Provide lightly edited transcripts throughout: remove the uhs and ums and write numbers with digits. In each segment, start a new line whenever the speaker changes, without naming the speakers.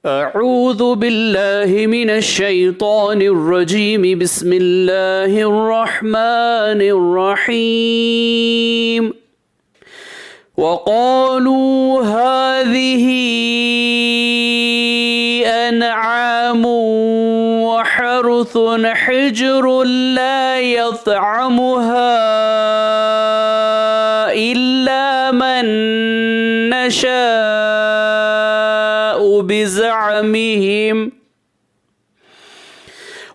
अऊज़ु बिल्लाहि मिनश शैतानिर रजीम बिस्मिल्लाहिर रहमानिर रहीम वक़ालू हाज़िही अनआमु व हर्सुन हिज्रुन ला यत्अमुहा इल्ला मन नशाअ बिज़अमिहिम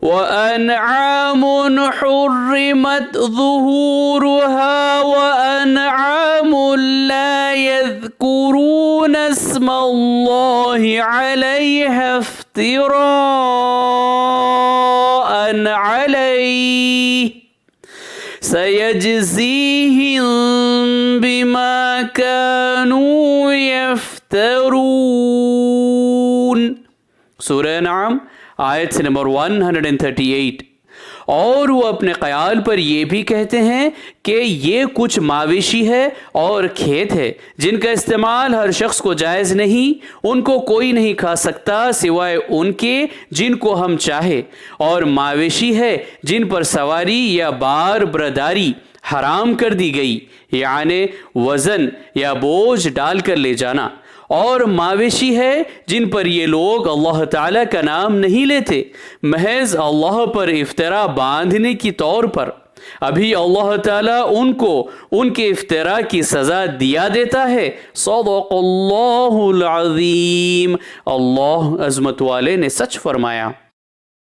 वअनआम हुर्रिमत ज़ुहूरुहा वअनआम ला यज़्कुरून अस्मल्लाहि अलैहा इफ्तिराअन अलैहि सयजज़ीहिम बिमा कानू यफ्तरून। सूरह अनआम आयत से नंबर 138। और वो अपने क़याल पर ये भी कहते हैं कि ये कुछ मावेशी है और खेत है जिनका इस्तेमाल हर शख्स को जायज़ नहीं, उनको कोई नहीं खा सकता सिवाय उनके जिनको हम चाहे, और मावेशी है जिन पर सवारी या बार बरदारी हराम कर दी गई, यानी वज़न या बोझ डाल कर ले जाना, और मावेशी है जिन पर ये लोग अल्लाह ताला का नाम नहीं लेते, महज अल्लाह पर इफ्तरा बांधने की तौर पर। अभी अल्लाह ताला उनको उनके इफ्तरा की सज़ा दिया देता है। सदक़ल्लाहुल अज़ीम, अल्लाह अज़मत वाले ने सच फरमाया।